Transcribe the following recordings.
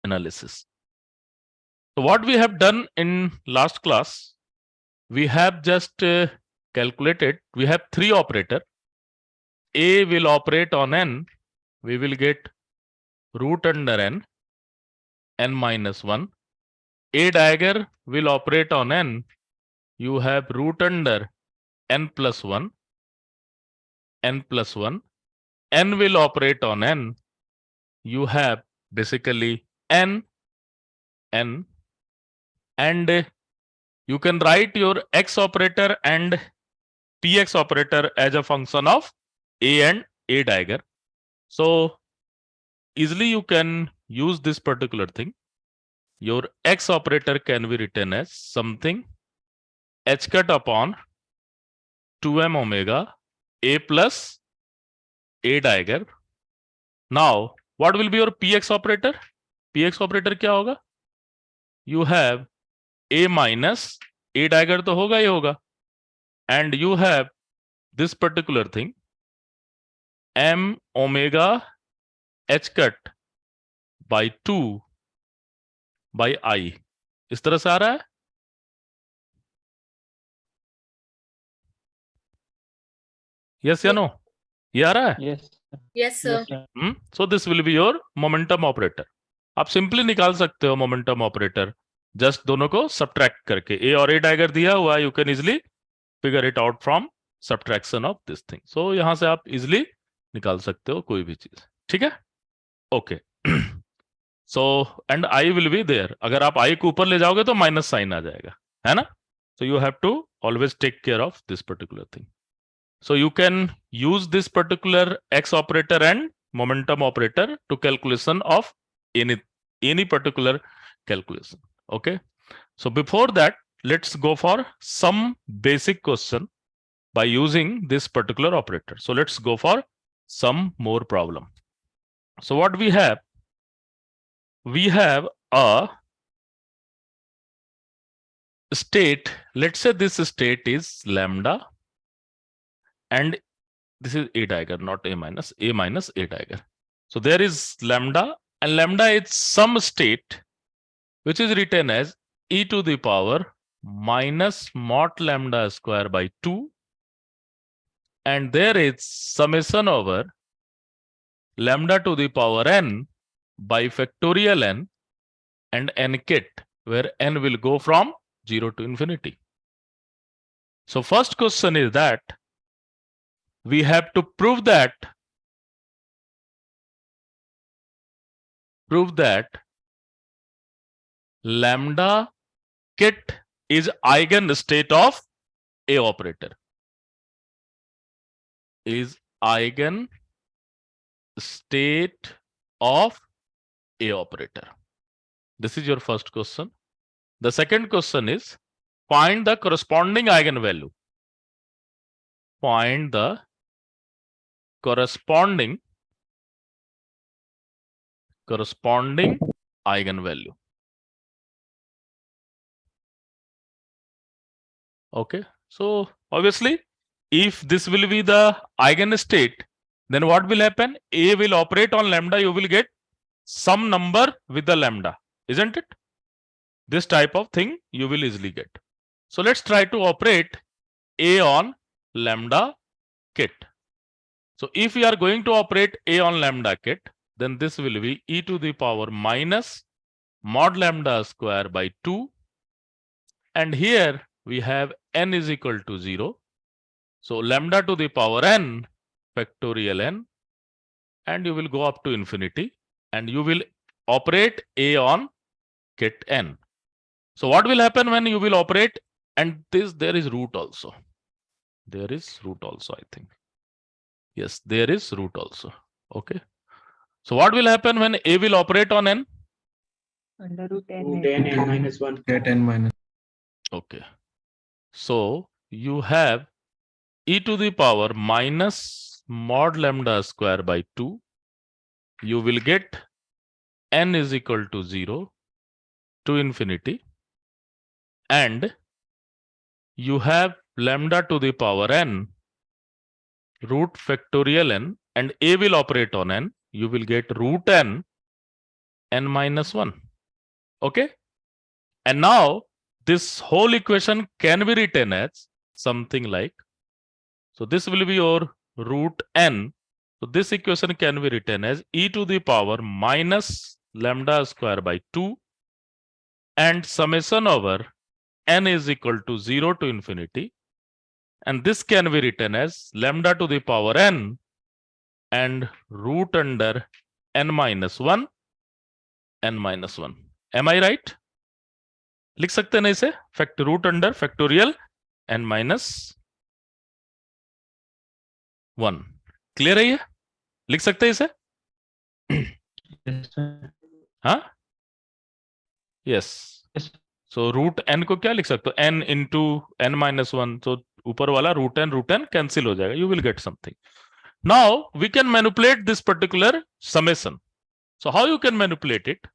analysis. So what we have done in last class, we have just calculated, we have three operator. A will operate on n, we will get root under n minus 1. A dagger will operate on n, you have root under n plus 1, n plus 1. N will operate on n, you have basically n, and you can write your x operator and px operator as a function of a and a dagger. So easily you can use this particular thing. Your x operator can be written as something h cut upon 2m omega a plus a dagger. Now what will be your px operator? px operator क्या होगा? You have a minus a dagger तो होगा ही होगा, and you have this particular thing m omega h cut by 2 by I. इस तरह से आ रहा है? Yes या no? ये आ रहा है? Yes. Yes, sir. So this will be your momentum operator. आप सिंपली निकाल सकते हो momentum operator, just दोनों को subtract करके. A और A dagger दिया हुआ है, you can easily figure it out from subtraction of this thing. So यहाँ से आप easily निकाल सकते हो कोई भी चीज. ठीक है? Okay. So and I will be there. अगर आप I को ऊपर ले जाओगे तो माइनस साइन आ जाएगा, है ना? So you have to always take care of this particular thing. So you can use this particular x operator and momentum operator to calculation of any particular calculation. Okay. So before that, let's go for some basic question by using this particular operator. So let's go for some more problem. So what we have a state. Let's say this state is lambda, and this is a dagger, not a minus a dagger. So there is lambda, and lambda is some state which is written as e to the power minus mod lambda square by 2, and there is summation over lambda to the power n by factorial n and n kit, where n will go from 0 to infinity. So first question is that we have to prove that lambda kit is eigenstate of A operator. Is eigenstate of A operator. This is your first question. The second question is find the corresponding eigenvalue. Find the corresponding eigenvalue. Okay, so obviously if this will be the eigenstate, then what will happen? A will operate on lambda, you will get some number with the lambda, isn't it? This type of thing you will easily get. So let's try to operate A on lambda kit. So if we are going to operate A on lambda kit, then this will be e to the power minus mod lambda square by 2, and here we have n is equal to 0. So lambda to the power n factorial n, and you will go up to infinity, and you will operate A on kit n. So what will happen when you will operate? And this, there is root also. There is root also, I think. Yes, there is root also. Okay. So what will happen when A will operate on n? Under root n. Root n n minus 1. Get n minus. Okay. So you have e to the power minus mod lambda square by 2. You will get n is equal to 0 to infinity, and you have lambda to the power n root factorial n, and A will operate on n. You will get root n n minus 1. Okay, and now this whole equation can be written as something like, so this will be your root n. So this equation can be written as e to the power minus lambda square by 2 and summation over n is equal to 0 to infinity, and this can be written as lambda to the power n and root under n minus 1 n minus 1. Am I right? लिख सकते हैं ना इसे, fact root under factorial n minus 1. Clear है ये? लिख सकते हैं इसे? हाँ, यस. सो रूट n को क्या लिख सकते हो? n into n minus 1. तो ऊपर वाला रूट n कैंसिल हो जाएगा. You will get something. Now we can manipulate this particular summation. So how you can manipulate it?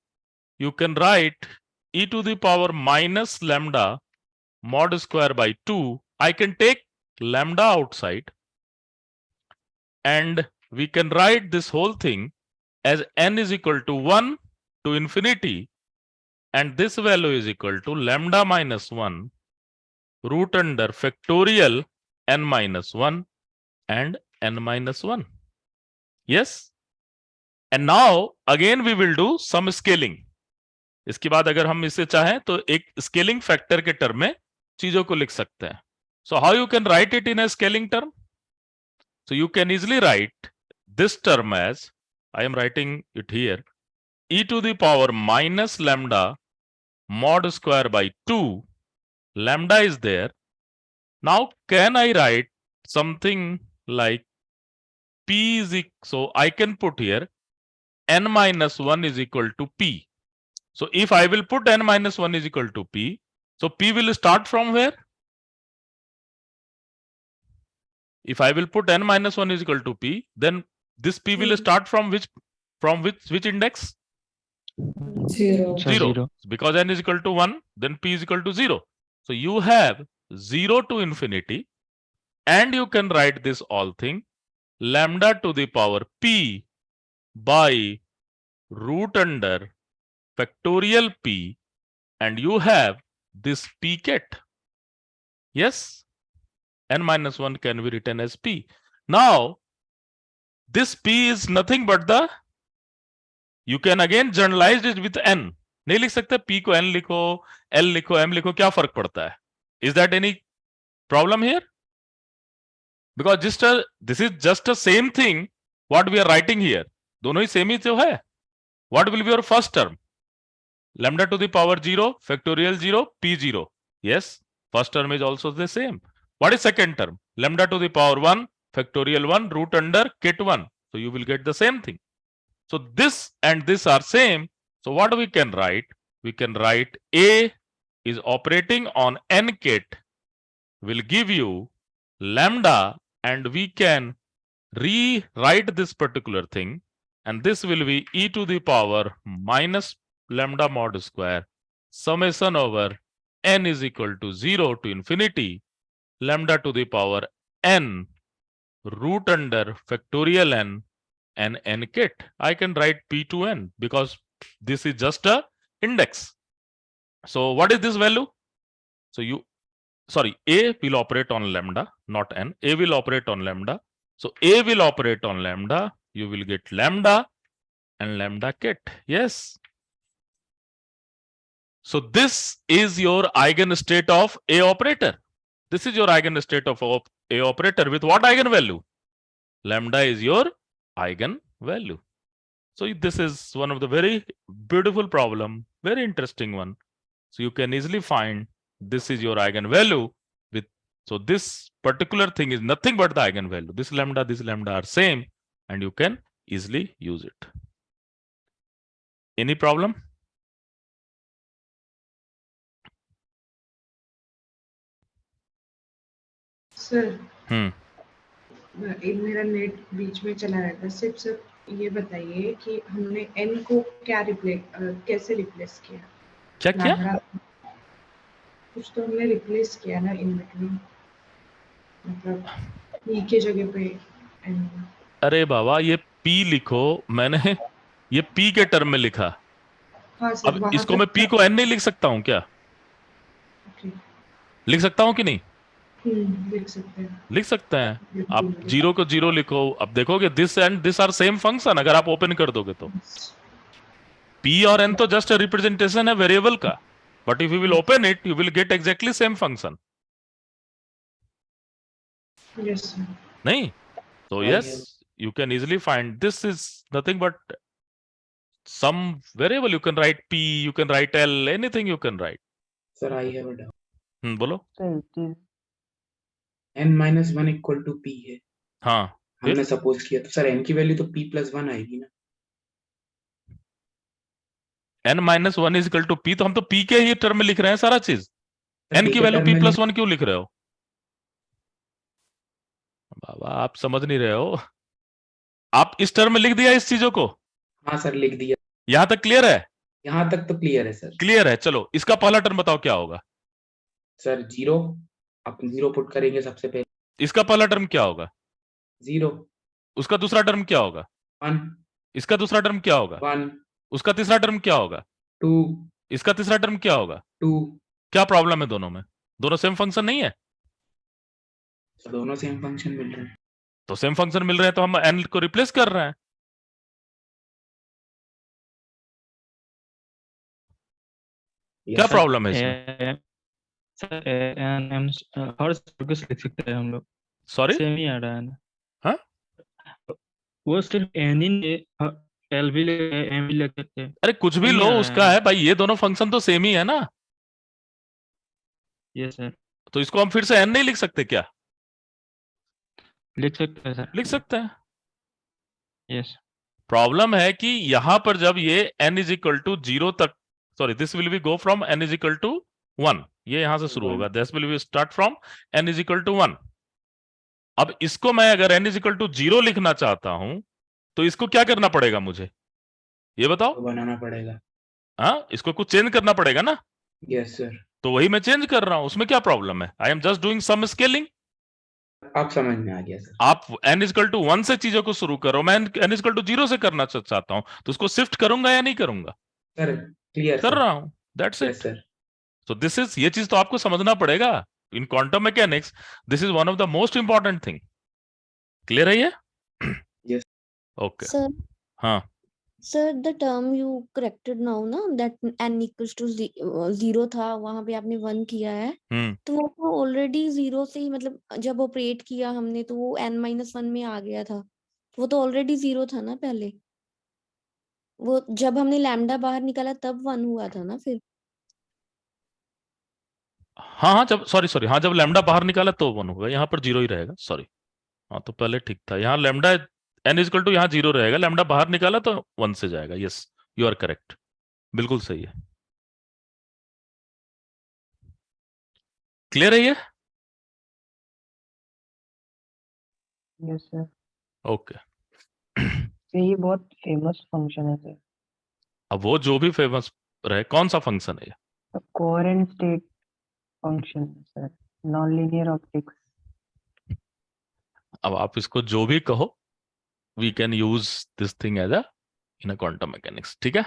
You can write e to the power minus lambda mod square by 2. I can take lambda outside and we can write this whole thing as n is equal to 1 to infinity, and this value is equal to lambda minus 1 root under factorial n minus 1 and n minus 1. Yes? And now again we will do some scaling. इसके बाद अगर हम इसे चाहें तो एक scaling factor के term में चीजों को लिख सकते हैं. So how you can write it in a scaling term? So you can easily write this term as, I am writing it here, e to the power minus lambda mod square by 2. Lambda is there. Now can I write something like p is so I can put here n minus 1 is equal to p. So if I will put n minus 1 is equal to p, so p will start from where? If I will put n minus 1 is equal to p, then this p will start from which index? 0. 0. Because n is equal to 1, then p is equal to 0. So you have 0 to infinity, and you can write this all thing lambda to the power p by root under factorial p, and you have this p ket. Yes, n minus 1 can be written as p. Now this p is nothing but the, you can again generalize it with n. नहीं लिख सकते p को n लिखो, l लिखो, m लिखो, क्या फर्क पड़ता है? Is that any problem here? Because this is just the same thing what we are writing here. दोनों ही सेम ही तो है. What will be your first term? Lambda to the power 0, factorial 0, p0. Yes, first term is also the same. What is second term? Lambda to the power 1, factorial 1, root under ket 1. So you will get the same thing. So this and this are same. So what we can write? We can write A is operating on n ket will give you lambda, and we can rewrite this particular thing, and this will be e to the power minus lambda mod square summation over n is equal to 0 to infinity lambda to the power n root under factorial n and n ket. I can write p to n because this is just a index. So what is this value? So A will operate on lambda, not n. A will operate on lambda. So A will operate on lambda. You will get lambda and lambda ket. Yes. So this is your eigenstate of A operator. This is your eigenstate of A operator with what eigenvalue? Lambda is your eigenvalue. So this is one of the very beautiful problem, very interesting one. So you can easily find this is your eigenvalue with, so this particular thing is nothing but the eigenvalue. This lambda are same, and you can easily use it. Any problem? Sir मेरा net बीच में चला रहता है. सिर्फ ये बताइए कि हमने n को क्या कैसे रिप्लेस किया? क्या कुछ तो हमने रिप्लेस किया ना इन बिटवीन, मतलब p के जगह पे n. अरे बाबा, ये p लिखो, मैंने ये p के टर्म में लिखा. हाँ सर, अब वहां इसको मैं तक p था। को n नहीं लिख सकता हूं क्या? ओके। लिख सकता हूं कि नहीं? लिख सकते हैं। लिख सकते हैं। बिल्कुल आप लिख जीरो को जीरो लिखो, अब देखोगे this and this are same function, अगर आप ओपन कर दोगे तो p और n तो जस्ट रिप्रेजेंटेशन है वेरिएबल का, but if you will open it you will gate exactly same function, yes sir. नहीं? तो I yes, have, you can easily find this is nothing but some variable. You can write p, you can write l, anything you can write. sir, I have a doubt. बोलो। Sir it is n-1 equal to p है, हाँ, फिर हमने suppose किया, तो sir n की value तो p+1 आएगी ना? n-1 is equal to p, तो हम तो p के ही टर्म में लिख रहे हैं सारा चीज। सर n p की के वैल्यू टर्म p में प्लस नहीं, वन क्यों लिख रहे हो? बाबा आप समझ नहीं रहे हो, आप इस टर्म में लिख दिया इस चीजों को। हाँ सर लिख दिया, यहां तक क्लियर है? यहाँ तक तो क्लियर है सर। क्लियर है, चलो इसका पहला टर्म बताओ क्या होगा। सर 0, आप 0 पुट करेंगे सबसे पहले, इसका पहला टर्म क्या होगा? 0, उसका दूसरा टर्म क्या होगा? 1, इसका दूसरा टर्म क्या होगा? 1, उसका तीसरा टर्म क्या होगा? 2, इसका तीसरा टर्म क्या होगा? 2, क्या प्रॉब्लम है दोनों में? दोनों सेम फंक्शन नहीं है? दोनों सेम फंक्शन मिल रहे हैं। तो सेम फंक्शन मिल रहे हैं तो हम n को रिप्लेस कर रहे हैं। क्या सर प्रॉब्लम है इसमें? सर एन एम हर सर्विस लिख सकते हैं हम लोग, सॉरी, सेम ही आ रहा है ना। हाँ वो सिर्फ एन ही एल भी एम भी लिख सकते हैं, अरे कुछ भी सेम ही लो आ रहा उसका है। है भाई, ये दोनों फंक्शन तो सेम ही है ना, यस सर, तो इसको हम फिर से n नहीं लिख सकते क्या? लिख सकते हैं सर। लिख सकते हैं। यस प्रॉब्लम है कि यहां पर जब ये n इज इक्वल टू 0 तक, sorry this will be go from n is equal to 1, ये यहां से शुरू होगा, this will be start from n is equal to 1। अब इसको मैं अगर n इज इक्वल टू 0 लिखना चाहता हूं तो इसको क्या करना पड़ेगा मुझे, ये बताओ। तो बनाना पड़ेगा। हाँ, इसको कुछ चेंज करना पड़ेगा ना, यस सर, तो वही मैं चेंज कर रहा हूं, उसमें क्या प्रॉब्लम है? I am just doing some scaling. आप समझ में आ गया सर। आप n इजकल टू 1 से चीजों को शुरू करो, मैं n इजकल टू 0 से करना चाहता हूं, तो उसको शिफ्ट करूंगा या नहीं करूंगा? सर क्लियर कर सर। रहा हूं, that's yes it. Sir. So this is, ये चीज तो आपको समझना पड़ेगा। इन quantum mechanics this is one of the most important thing. Clear है ये? Yes okay. Sir, हाँ sir, the term you corrected now ना that n equals to 0 था, वहां पे आपने 1 किया है, तो वो तो ऑलरेडी 0 से ही, मतलब जब ऑपरेट किया हमने तो वो n-1 में आ गया था, वो तो ऑलरेडी 0 था ना पहले, वो जब हमने लैम्डा बाहर निकाला तब 1 हुआ था ना फिर। हाँ हाँ, जब सॉरी सॉरी, हाँ जब लैम्डा बाहर निकाला तो 1 होगा, यहाँ पर 0 ही रहेगा, सॉरी। हाँ तो पहले ठीक था, यहाँ लैम्डा n इजकल टू यहाँ 0 रहेगा, लैम्डा बाहर निकाला तो 1 से जाएगा। यस, यू आर करेक्ट, बिल्कुल सही है। क्लियर है ये? Yes sir, okay. ये बहुत फेमस फंक्शन है सर, अब वो जो भी फेमस रहे, कौन सा फंक्शन है ये? Coherent state function sir, non linear optics. अब आप इसको जो भी कहो, we can use this thing as a in a quantum mechanics, ठीक है?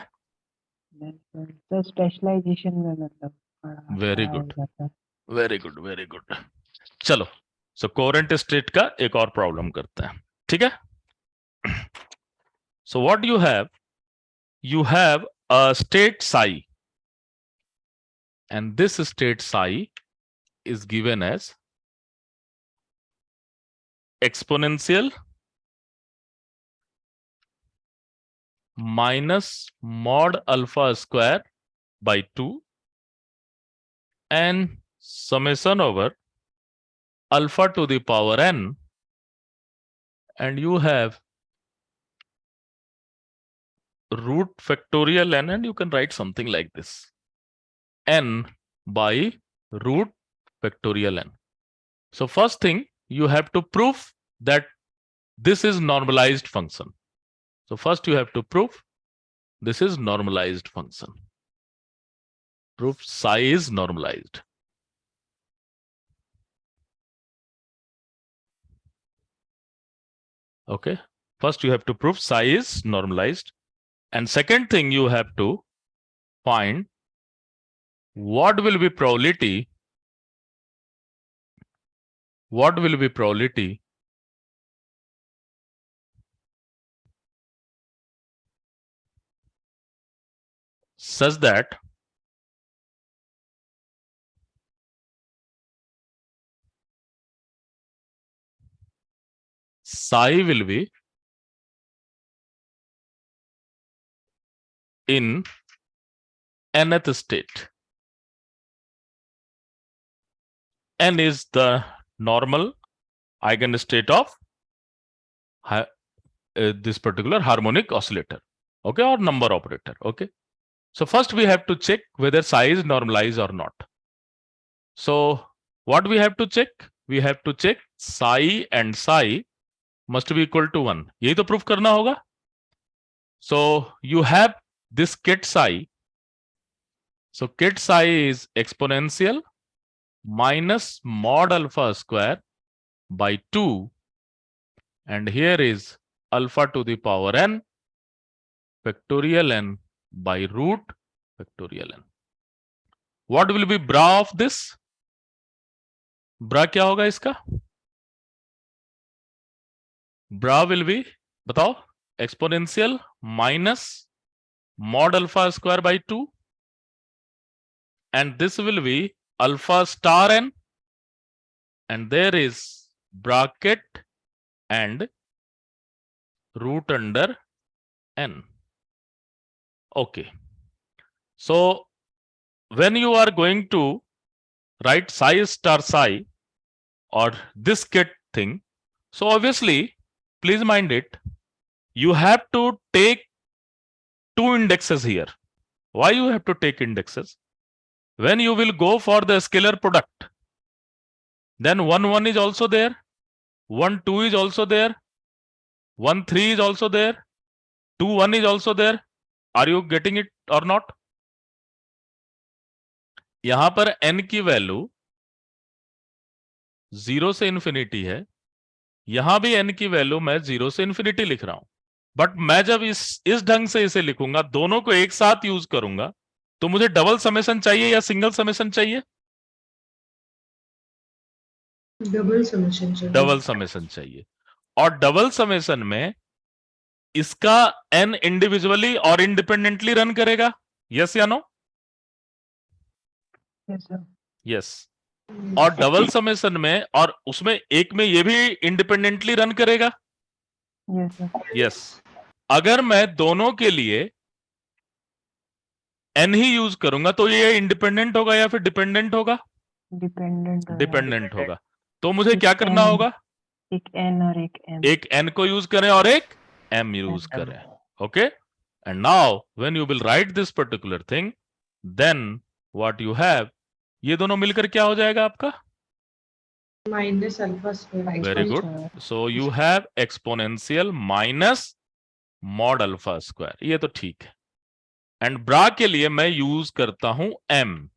सर स्पेशलाइजेशन में मतलब वेरी पढ़ाया गुड, जाता है। Very good, very good. चलो, सो कोरेंट स्टेट का एक और प्रॉब्लम करते हैं, ठीक है? So what you have a state Sai, and this state psi is given as exponential minus mod alpha square by 2 and summation over alpha to the power n, and you have root factorial n, and you can write something like this, n by root factorial n. So first thing, you have to prove that this is normalized function. So first you have to prove this is normalized function. Proof psi is normalized. Okay. First you have to prove psi is normalized. And second thing you have to find what will be probability such that psi will be in nth state. N is the normal eigenstate of this particular harmonic oscillator, okay, or number operator, okay. So first we have to check whether psi is normalized or not. So what we have to check? We have to check psi and psi must be equal to 1. यही तो proof करना होगा. So you have this kit psi. So kit psi is exponential minus mod alpha square by 2, and here is alpha to the power n factorial n by root factorial n. What will be bra of this? Bra क्या होगा इसका? Bra will be, बताओ, exponential minus mod alpha square by 2, and this will be alpha star n, and there is bracket and root under n. Okay. So when you are going to write psi star psi or this kit thing, so obviously, please mind it, you have to take 2 indexes here. Why you have to take indexes? When you will go for the scalar product, then 1 1 is also there, 1 2 is also there, 1 3 is also there, 2 1 is also there. Are you getting it or not? यहां पर n की value 0 से infinity है, यहां भी n की value मैं 0 से इंफिनिटी लिख रहा हूं. बट मैं जब इस ढंग से इसे लिखूंगा, दोनों को एक साथ यूज करूंगा, तो मुझे डबल समेशन चाहिए या सिंगल समेशन चाहिए? डबल समेशन चाहिए. डबल समेशन चाहिए. और डबल समेशन में इसका n इंडिविजुअली और इंडिपेंडेंटली रन करेगा, यस या नो? यस. और डबल समेशन में और उसमें एक में ये भी इंडिपेंडेंटली रन करेगा, यस. अगर मैं दोनों के लिए n ही यूज करूंगा तो ये इंडिपेंडेंट होगा या फिर डिपेंडेंट होगा? डिपेंडेंट होगा. तो मुझे क्या करना होगा? एक n और एक m. एक n को यूज करें और एक m यूज करें, okay. And now when you will write this particular thing, then what you have, ये दोनों मिलकर क्या हो जाएगा आपका? Minus alpha square. Very good. So you have exponential minus mod alpha square. ये तो ठीक है. एंड ब्रा के लिए मैं यूज करता हूं m.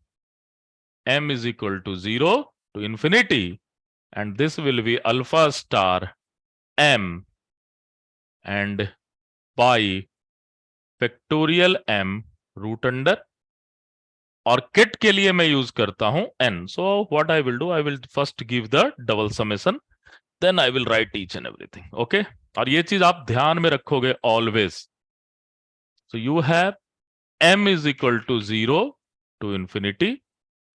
m is equal to 0 to infinity, and this will be alpha star m and by factorial m root under. और kit के लिए मैं यूज करता हूं n. So what I will do, I will first give the double summation, then I will write each and everything, okay. और ये चीज आप ध्यान में रखोगे always. So you have m is equal to 0 to infinity,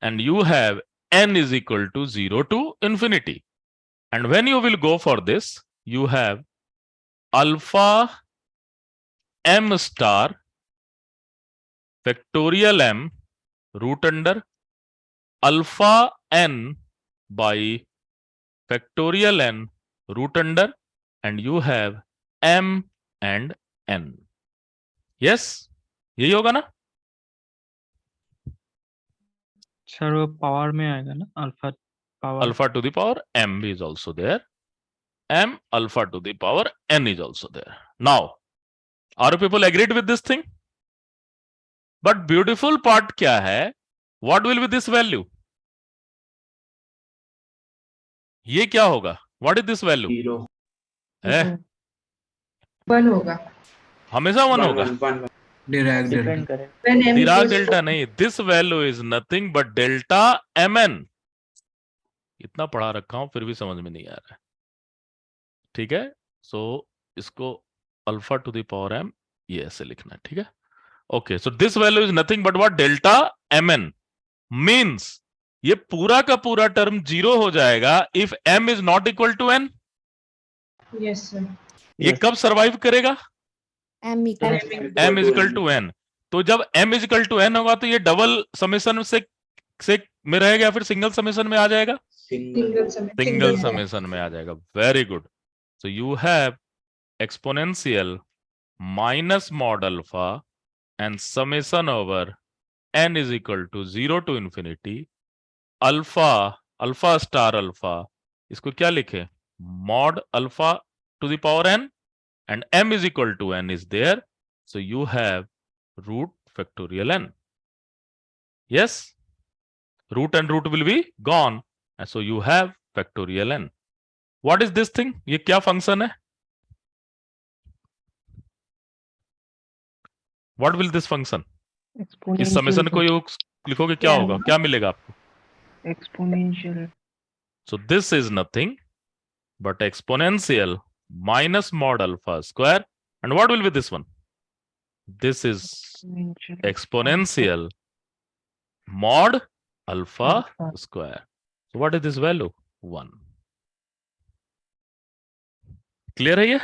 and you have n is equal to 0 to infinity. And when you will go for this, you have alpha m star factorial m root under alpha n by factorial n root under, and you have m and n. Yes, यही होगा ना? Sir वो power में आएगा ना, alpha power. Alpha to the power m is also there. M alpha to the power n is also there. Now, are people agreed with this thing? But beautiful part क्या है? What will be this value? ये क्या होगा? What is this value? 0. है? 1 होगा. हमेशा 1 होगा. 1 1 Dirac depend करे When m Dirac equals to delta नहीं, this value is nothing but delta mn। इतना पढ़ा रखा हूं फिर भी समझ में नहीं आ रहा है, ठीक है। सो इसको alpha to the power m ये ऐसे लिखना है, ठीक है। Okay, so this value is nothing but what, delta mn means ये पूरा का पूरा टर्म 0 हो जाएगा if m is not equal to n। yes sir. ये Yes. कब सरवाइव करेगा? m equal m is equal to n। तो जब m is equal to n होगा तो ये डबल समेशन से में रहेगा या फिर सिंगल समेशन में आ जाएगा? Single सिंगल समेशन में आ जाएगा। Very good. So you have exponential minus mod alpha and summation over n is equal to 0 to infinity alpha star alpha, इसको क्या लिखे, mod alpha to the power n and m is equal to n is there, so you have root factorial n. Yes, root and root will be gone, and so you have factorial n. What is this thing? ये क्या function है? What will this function? इस summation को लिखोगे क्या होगा, क्या मिलेगा आपको? Exponential. So this is nothing but exponential minus mod alpha square, and what will be this one? This is exponential mod alpha square. So what is this value? 1. Clear है ये?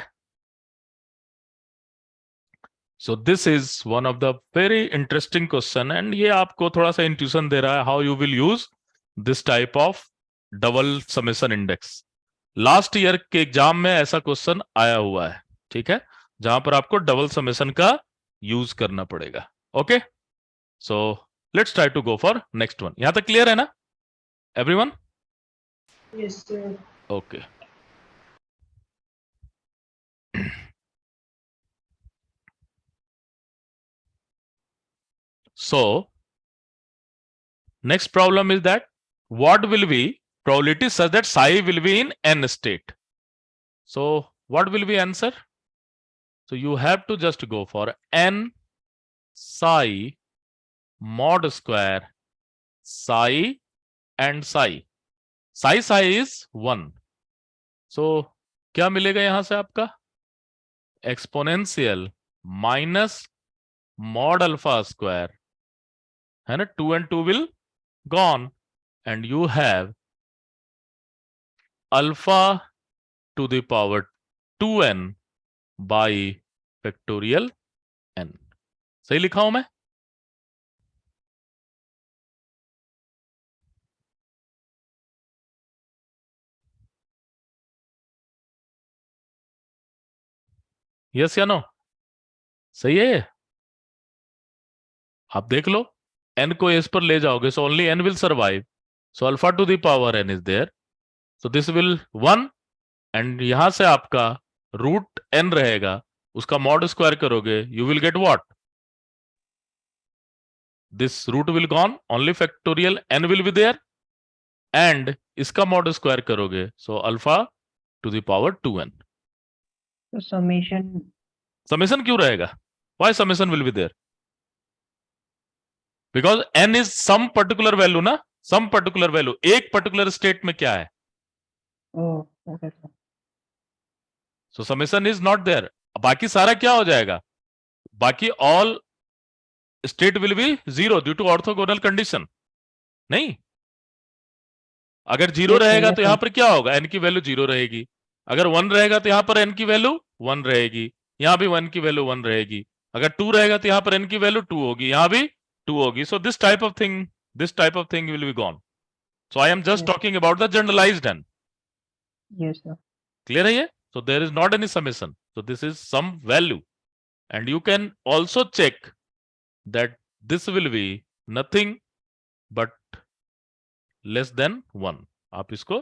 So this is one of the very interesting question, and ये आपको थोड़ा सा intuition दे रहा है how you will use this type of double summation index. Last year के exam में ऐसा क्वेश्चन आया हुआ है, ठीक है, जहां पर आपको डबल समेशन का यूज करना पड़ेगा। Okay, so let's try to go for next one. यहां तक क्लियर है ना everyone? yes sir. Okay, so next problem is that what will be probability such that psi will be in n state. So what will be answer? So you have to just go for n psi mod square psi and psi. Psi is 1. So क्या मिलेगा यहां से आपका? Exponential minus mod alpha square, है ना, 2 and 2 will gone, and you have alpha to the power 2n by factorial n. सही लिखा हूं मैं? यस या नो? सही है ये? आप देख लो, n को s पर ले जाओगे, so only n will survive, so alpha to the power n is there, so this will 1, and यहां से आपका रूट n रहेगा, उसका मॉड स्क्वायर करोगे, you will get what? This root will gone, only factorial n will be there, and इसका mod square करोगे, so alpha to the power 2n. तो summation summation क्यों रहेगा? Why summation will be there? Because n is some particular value ना, some particular value, एक particular state में क्या है? Okay sir. So summation is not there. बाकी सारा क्या हो जाएगा? बाकी all state will be 0 due to orthogonal condition. नहीं, अगर 0 रहेगा तो यहां पर क्या होगा? n की वैल्यू 0 रहेगी। अगर 1 रहेगा तो यहां पर n की वैल्यू 1 रहेगी, यहां भी 1 की वैल्यू 1 रहेगी। अगर 2 रहेगा तो यहां पर n की वैल्यू 2 होगी, यहां भी 2 होगी। So this type of thing will be gone. So I am just talking about the generalized n. Yes sir. Clear है ये? So there is not any summation. So this is some value, and you can also check that this will be nothing but less than 1. आप इसको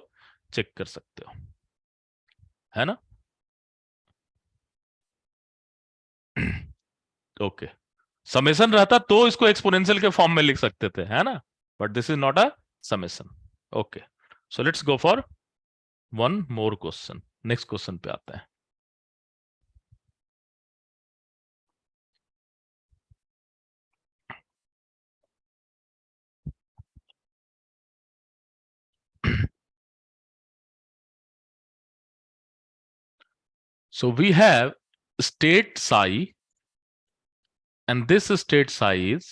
check कर सकते हो, है ना? Okay, summation रहता तो इसको एक्सपोनेंशियल के फॉर्म में लिख सकते थे, है ना, but this is not a summation. Okay, so let's go for one more question. Next question पे आते हैं। So we have state psi, and this state psi is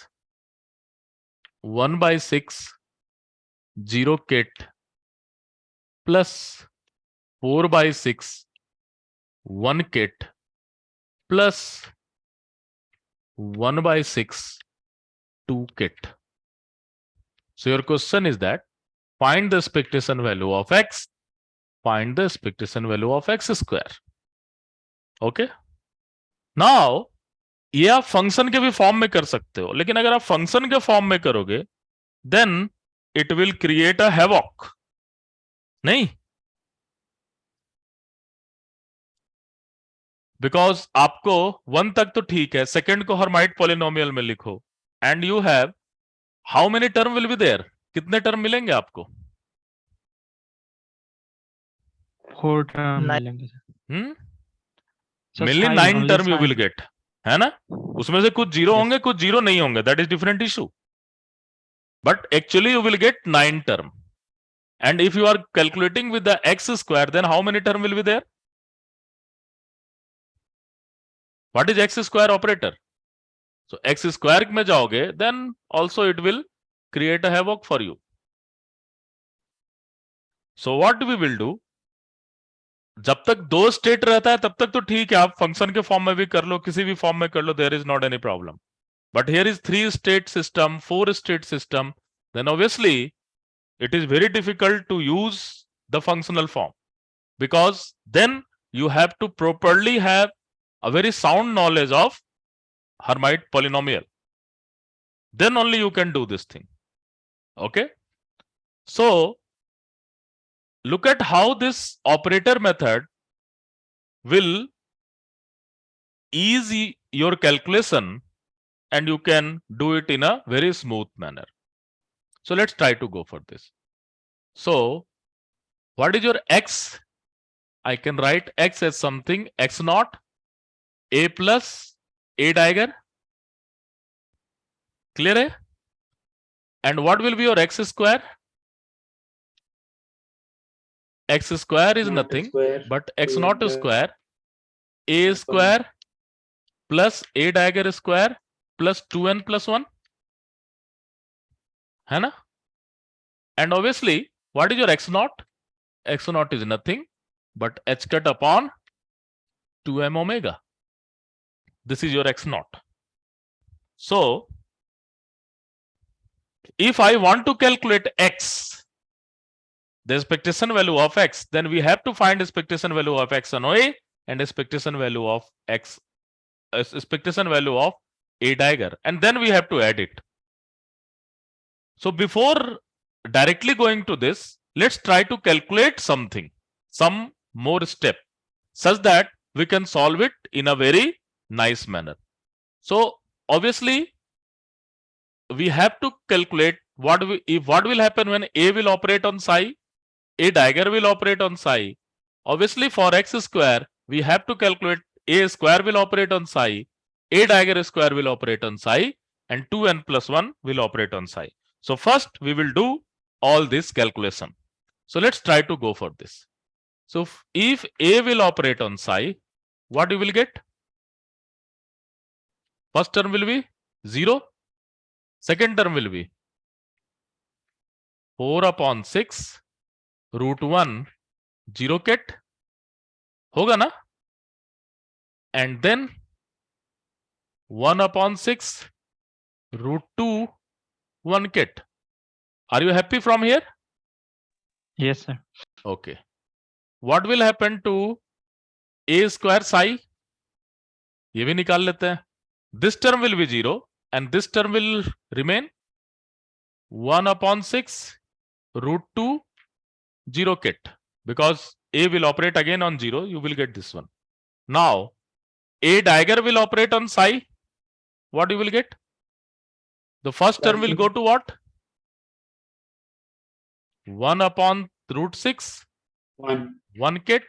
1 by 6 0 kit plus 4 by 6 1 kit plus 1 by 6 2 kit. So your question is that find the expectation value of x, find the expectation value of x square. Okay. Now ये आप function के भी form में कर सकते हो, लेकिन अगर आप फंक्शन के फॉर्म में करोगे then it will create a havoc. नहीं, बिकॉज आपको 1 तक तो ठीक है, सेकंड को हर्माइट पॉलिनोमियल में लिखो and you have how many term will be there, कितने टर्म मिलेंगे आपको? 4 टर्म मिलेंगे sir. Sir mainly sign 9 only term you will sign. Get, है ना? उसमें से कुछ जीरो Yes. होंगे, कुछ जीरो नहीं होंगे, that is different issue, but actually you will get 9 term. And if you are calculating with the x square then how many term will be there? What is x square operator? So x square में जाओगे then also it will create a havoc for you. So what we will do, जब तक 2 state रहता है तब तक तो ठीक है, आप फंक्शन के फॉर्म में भी कर लो, किसी भी फॉर्म में कर लो, there is not any problem. But here is 3 state system, 4 state system, then obviously it is very difficult to use the functional form, because then you have to properly have a very sound knowledge of Hermite polynomial. Then only you can do this thing. Okay. So look at how this operator method will ease your calculation and you can do it in a very smooth manner. So let's try to go for this. So what is your x? I can write x as something x naught a plus a dagger. Clear hai? And what will be your x square? X square is nothing but x naught square a square plus a dagger square plus 2n plus 1. है ना? And obviously, what is your x naught? X naught is nothing but h cut upon 2m omega. This is your x naught. So, if I want to calculate x, the expectation value of x, then we have to find expectation value of x on a and expectation value of x, expectation value of a dagger, and then we have to add it. So before directly going to this, let's try to calculate something, some more step, such that we can solve it in a very nice manner. So obviously we have to calculate what will happen when a will operate on psi, a dagger will operate on psi. Obviously for x square we have to calculate a square will operate on psi, a dagger square will operate on psi, and 2n plus 1 will operate on psi. So first we will do all this calculation. So let's try to go for this. So if a will operate on psi, what you will get? First term will be 0. Second term will be 4 upon 6 root 1 0 ket. होगा ना? And then 1 upon 6 root 2 1 ket. Are you happy from here? Yes sir. Okay. What will happen to a square psi? ये भी निकाल लेते हैं. This term will be 0 and this term will remain 1 upon 6 root 2 0 ket, because a will operate again on 0, you will get this one. Now a dagger will operate on psi. What you will get? The first term will go to what? 1 upon root 6 1 ket.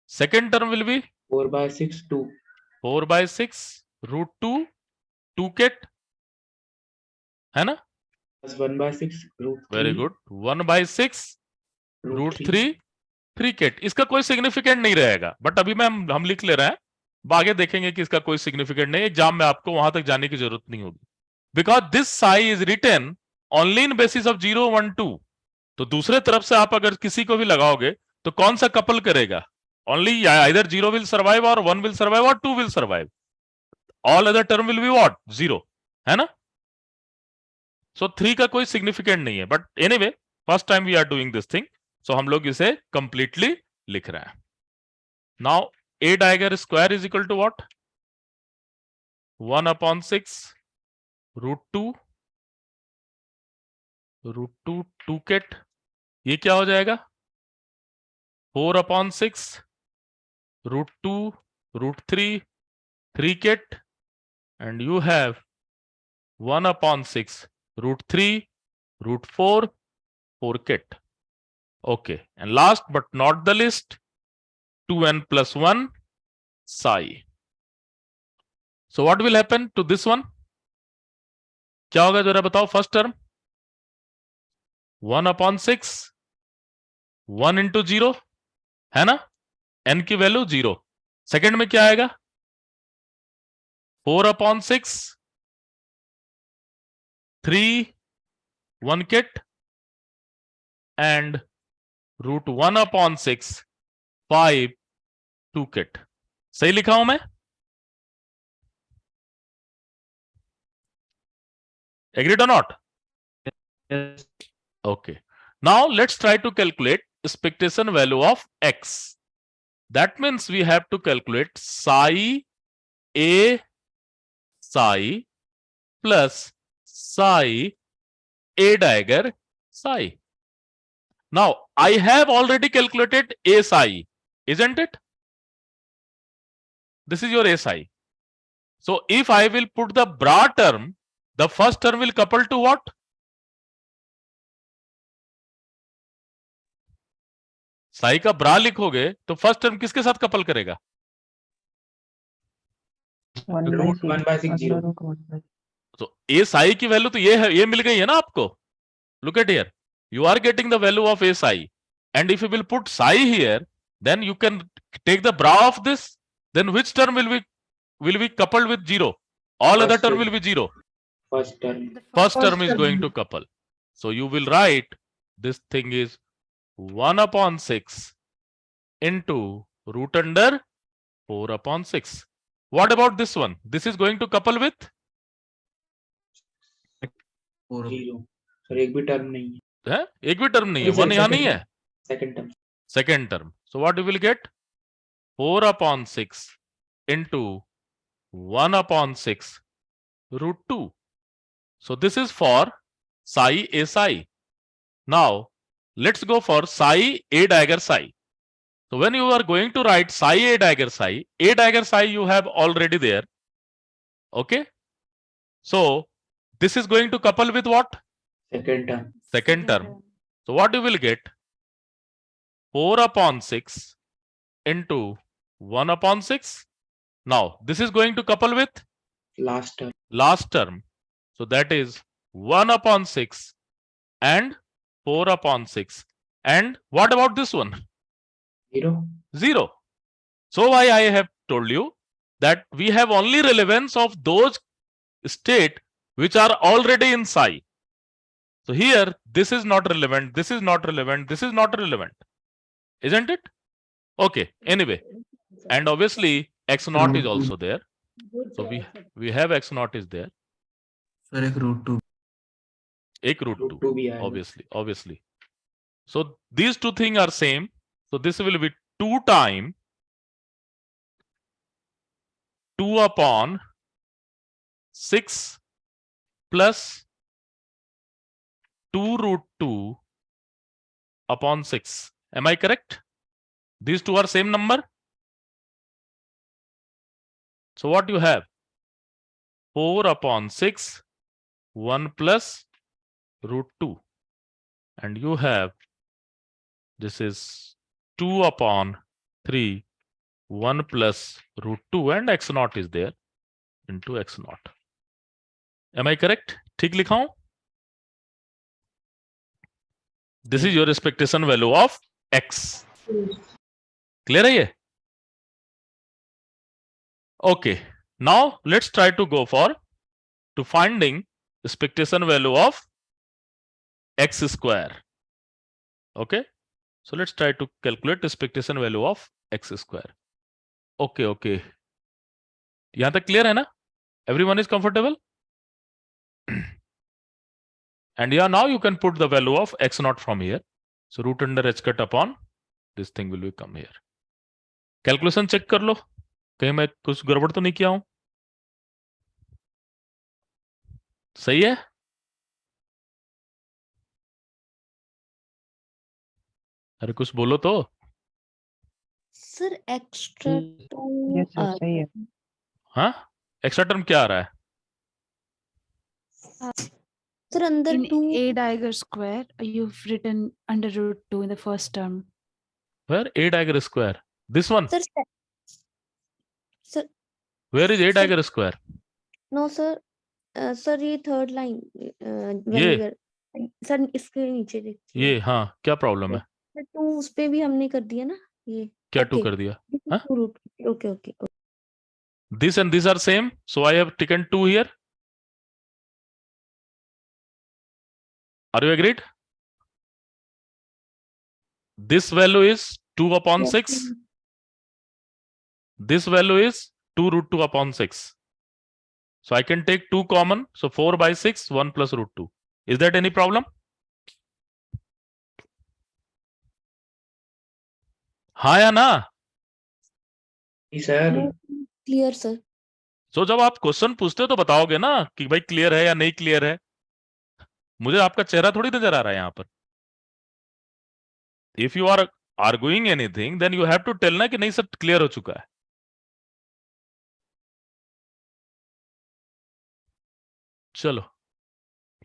Second term will be 4 by 6 2. 4 by 6 root 2 2 ket. है ना? Plus 1 by 6 root 3. Very good. 1 by 6 root 3 3 cat, इसका कोई significant नहीं रहेगा, but अभी मैं हम लिख ले रहे हैं, आगे देखेंगे कि इसका कोई सिग्निफिकेंट नहीं है, एग्जाम में आपको वहां तक जाने की जरूरत नहीं होगी, because this psi is written only in basis of 0 1 2। तो दूसरे तरफ से आप अगर किसी को भी लगाओगे तो कौन सा कपल करेगा? ओनली आइदर 0 विल सर्वाइव और 1 विल सर्वाइव और 2 will survive, all other term will be what? 0, है ना? सो 3 का कोई सिग्निफिकेंट नहीं है, but anyway first time we are doing this thing, so हम लोग इसे कंप्लीटली लिख रहे हैं। Now a dagger square is equal to what? 1/6 √2 2 ket, ये क्या हो जाएगा? 4/6 √2 √3 3 ket, and you have 1/6 √3 √4 4 ket. Okay, and last but not the least, 2n plus 1 psi. So what will happen to this one? क्या होगा जरा बताओ? First term 1/6 1 into 0, है ना? n की वैल्यू 0। सेकंड में क्या आएगा? 4/6 3 1 ket and √1/6 5 2 ket। सही लिखा हूं मैं? Agreed or not? Yes. Okay. Now let's try to calculate expectation value of x. That means we have to calculate psi a psi plus psi a dagger psi. Now I have already calculated a psi, isn't it? This is your a psi. So if I will put the bra term, the first term will couple to what? Sai का ब्रा लिखोगे तो first term किसके साथ couple करेगा? 1/6 0। तो ए साई की value तो ये है, ये मिल गई है ना आपको? Look at here, you are getting the value of a psi, and if you will put psi here, then you can take the bra of this, then which term will be coupled with 0? All other term will be 0. First term. First term is going to couple. So you will write this thing is 1/6 into root under 4/6. What about this one? This is going to couple with 0। Sir एक भी term नहीं है। है? एक भी term नहीं है, नहीं सर, 1 यहां second नहीं है, second term. second term. So what you will get? 4/6 into 1/6 √2. So this is for psi a psi. Now let's go for psi a dagger psi. So when you are going to write psi a dagger psi you have already there. Okay. So this is going to couple with what? Second term. Second term. So what you will get? 4/6 into 1/6. Now this is going to couple with last term. last term. So that is 1/6 and 4/6. And what about this one? 0। 0. So why I have told you that we have only relevance of those state which are already in psi. So here this is not relevant, this is not relevant, this is not relevant, isn't it? Okay, anyway, and obviously x naught is also there. So we have x naught is there. Sir एक √2 एक √2 2 भी आएगा। obviously. So these two things are same. So this will be 2 times 2/6 plus 2 √2 upon 6. Am I correct? These two are same number. So what you have? 4/6 1 plus √2, and you have this is 2/3 1 plus √2, and x naught is there into x naught. Am I correct? ठीक लिखा हूं? This is your expectation value of x. Clear है ये? Okay. Now let's try to go for to finding expectation value of x square. Okay. So let's try to calculate expectation value of x square. Okay, okay. यहाँ तक clear है ना? Everyone is comfortable? And yeah, now you can put the value of x naught from here. So root under h cut upon this thing will become here. Calculation check कर लो. कहीं मैं कुछ गड़बड़ तो नहीं किया हूं? सही है? अरे कुछ बोलो तो. सर एक्स्ट्रा Yes, sir, सही है. हाँ? एक्स्ट्रा टर्म क्या आ रहा है? सर अंदर In 2 a diagonal square, you've written under root 2 in the first term. Where a diagonal square? This one. Sir sir Where is a diagonal square? No sir sir ये third line ये? Sir इसके नीचे देखिए ये हाँ क्या problem है? Sir 2 उस पे भी हमने कर दिया ना ये क्या 2 Okay. कर दिया? हाँ? Okay okay This and these are same, so I have taken 2 here. Are you agreed? This value is 2 upon 6. This value is 2 root 2 upon 6. So I can take 2 common. So 4 by 6, 1 plus root 2. Is that any problem? हाँ या ना? Sir clear sir So जब आप question पूछते हो तो बताओगे ना कि भाई क्लियर है या नहीं क्लियर है. मुझे आपका चेहरा थोड़ी नजर आ रहा है यहाँ पर. If you are arguing anything, then you have to tell ना कि नहीं सर क्लियर हो चुका है. चलो,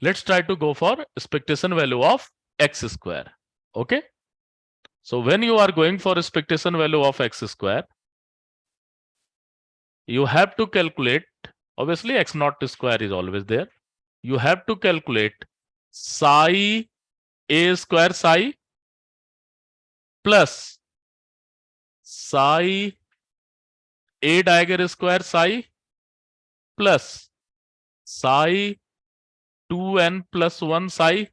let's try to go for expectation value of x square. Okay. So when you are going for expectation value of x square, you have to calculate, obviously x naught square is always there. You have to calculate psi a square psi plus psi a diagonal square psi plus psi 2n plus 1 psi.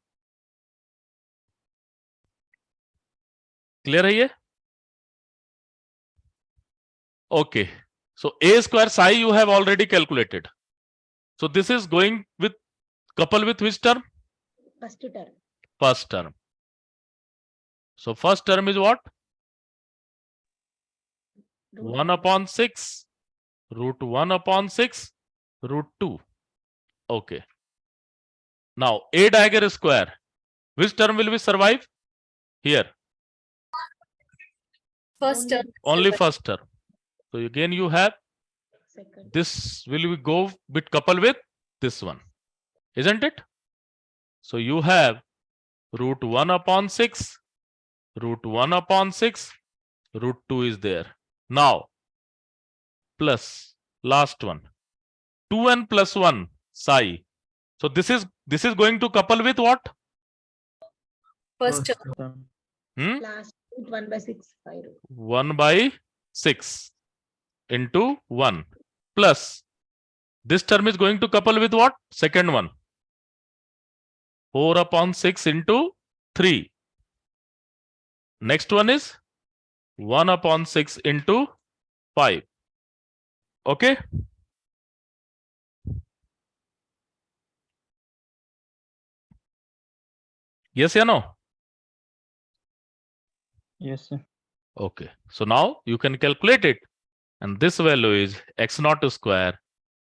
Clear है ये? Okay. So a square psi you have already calculated. So this is going with couple with which term? First term First term. So first term is what? 1 upon 6 root 1 upon 6 root 2. Okay. Now a diagonal square. Which term will we survive? Here. First term Only first term. So again you have this will we go with couple with this one. Isn't it? So you have root 1 upon 6, root 1 upon 6, root 2 is there. Now, plus last one, 2n plus 1 psi. So this is going to couple with what? First term. Last 1/6 1 by 6 into 1 plus this term is going to couple with what? Second one. 4 upon 6 into 3. Next one is 1 upon 6 into 5. Okay? Yes or no? Yes, sir. Okay. So now you can calculate it. And this value is x naught square.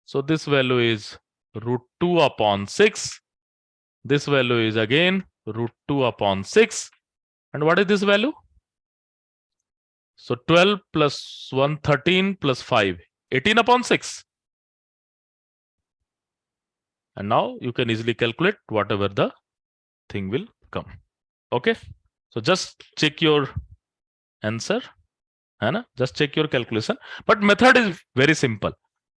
So this value is root 2 upon 6. This value is again root 2 upon 6. And what is this value? So 12 plus 1, 13 plus 5, 18 upon 6. And now you can easily calculate whatever the thing will come. Okay. So just check your answer. Anna, just check your calculation. But method is very simple.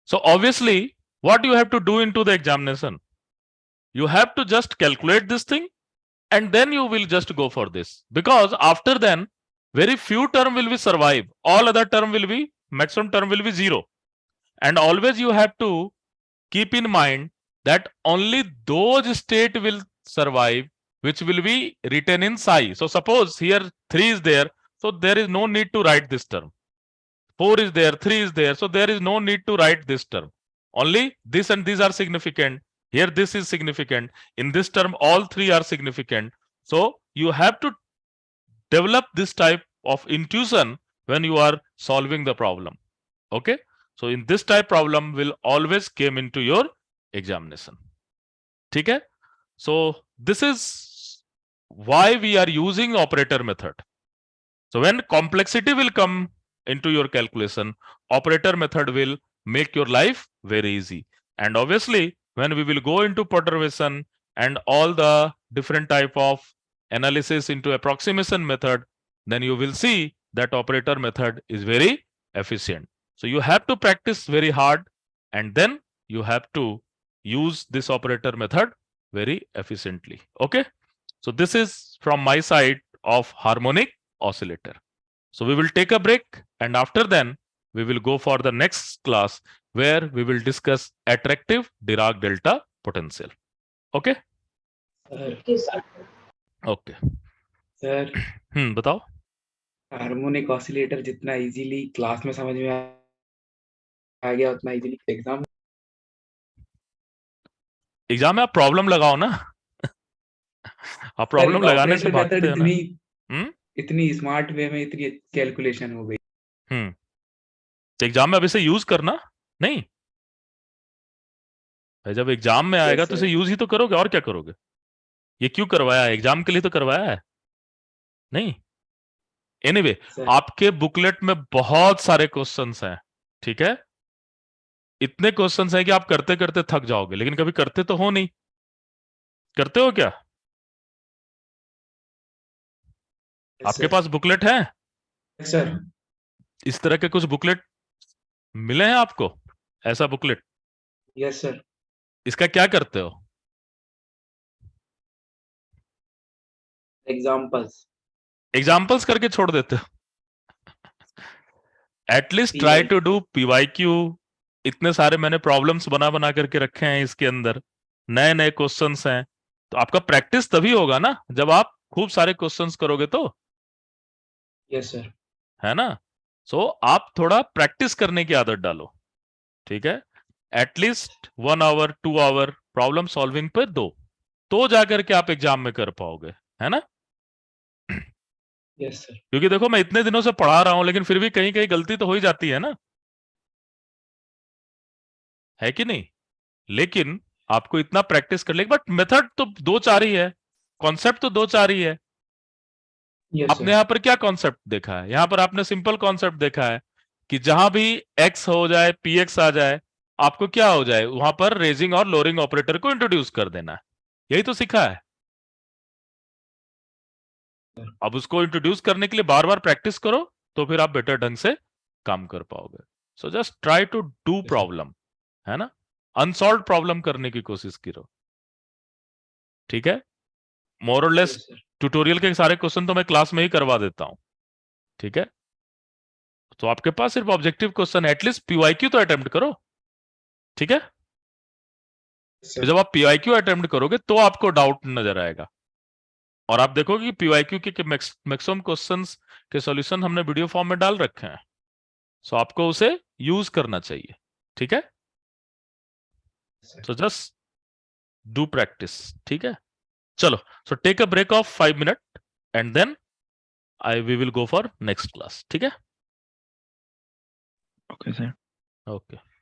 So obviously, what you have to do into the examination, you have to just calculate this thing and then you will just go for this. Because after then, very few term will be survive. All other term will be, maximum term will be 0. And always you have to keep in mind that only those state will survive which will be written in psi. So suppose here 3 is there, so there is no need to write this term. 4 is there, 3 is there, so there is no need to write this term. Only this and these are significant. Here this is significant. In this term all 3 are significant. So you have to develop this type of intuition when you are solving the problem. Okay, so in this type problem will always came into your examination. Okay, so this is why we are using operator method. So when complexity will come into your calculation, operator method will make your life very easy. And obviously when we will go into perturbation and all the different type of analysis into approximation method, then you will see that operator method is very efficient. So you have to practice very hard and then you have to use this operator method very efficiently. Okay, so this is from my side of harmonic oscillator. So we will take a break and after then we will go for the next class where we will discuss attractive Dirac delta potential. Okay, sir Okay, sir. okay. Sir बताओ. Harmonic oscillator जितना easily class में समझ में आ गया उतना easily exam में आप problem लगाओ ना. आप प्रॉब्लम लगाने से भागते हैं ना. इतनी स्मार्ट वे में इतनी कैलकुलेशन हो गई. तो एग्जाम में अब इसे यूज करना नहीं. जब एग्जाम में आएगा तो इसे यूज ही तो करोगे और क्या करोगे. ये क्यों करवाया है, एग्जाम के लिए तो करवाया है नहीं. एनीवे आपके बुकलेट में बहुत सारे क्वेश्चंस हैं. ठीक है, इतने क्वेश्चंस हैं कि आप करते करते थक जाओगे, लेकिन कभी करते तो हो नहीं. करते हो क्या? आपके पास बुकलेट है सर? इस तरह के कुछ बुकलेट मिले हैं आपको? ऐसा बुकलेट? Yes sir. इसका क्या करते हो? एग्जाम्पल्स करके छोड़ देते हो. At least try to do PYQ. इतने सारे मैंने प्रॉब्लम्स बना बना करके रखे हैं इसके अंदर, नए नए क्वेश्चंस हैं. तो आपका प्रैक्टिस तभी होगा ना जब आप खूब सारे क्वेश्चंस करोगे तो. Yes sir. है ना. सो आप थोड़ा प्रैक्टिस करने की आदत डालो. ठीक है, at least 1 hour 2 hour problem solving पे दो, तो जाकर के आप एग्जाम में कर पाओगे. है ना. Yes sir. क्योंकि देखो मैं इतने दिनों से पढ़ा रहा हूं लेकिन फिर भी कहीं कहीं गलती तो हो ही जाती है ना, है कि नहीं. लेकिन आपको इतना प्रैक्टिस कर लेगा. बट मेथड तो 2-4 ही है, कॉन्सेप्ट तो 2-4 ही है. आपने यहां पर क्या कॉन्सेप्ट देखा है? यहां पर आपने सिंपल कॉन्सेप्ट देखा है कि जहां भी x हो जाए px आ जाए, आपको क्या हो जाए, वहां पर रेजिंग और लोअरिंग ऑपरेटर को इंट्रोड्यूस कर देना है. यही तो सीखा है. अब उसको इंट्रोड्यूस करने के लिए बार बार प्रैक्टिस करो तो फिर आप बेटर ढंग से काम कर पाओगे. So just try to do problem. है ना, अनसॉल्व प्रॉब्लम करने की कोशिश करो. ठीक है, मोर और लेस ट्यूटोरियल के सारे क्वेश्चन तो मैं क्लास में ही करवा देता हूं. ठीक है, तो आपके पास सिर्फ ऑब्जेक्टिव क्वेश्चन, एटलीस्ट पीवाईक्यू तो अटेम्प्ट करो. ठीक है, तो जब आप पीवाईक्यू अटेम्प्ट करोगे तो आपको डाउट नजर आएगा और आप देखोगे कि पीवाईक्यू के मैक्सिमम क्वेश्चंस के सॉल्यूशन हमने वीडियो फॉर्म में डाल रखे हैं. सो आपको उसे यूज करना चाहिए. ठीक है, सो जस्ट डू प्रैक्टिस. ठीक है, चलो. So take a break of 5 minute and then we will go for next class. ठीक है, ओके सर. ओके.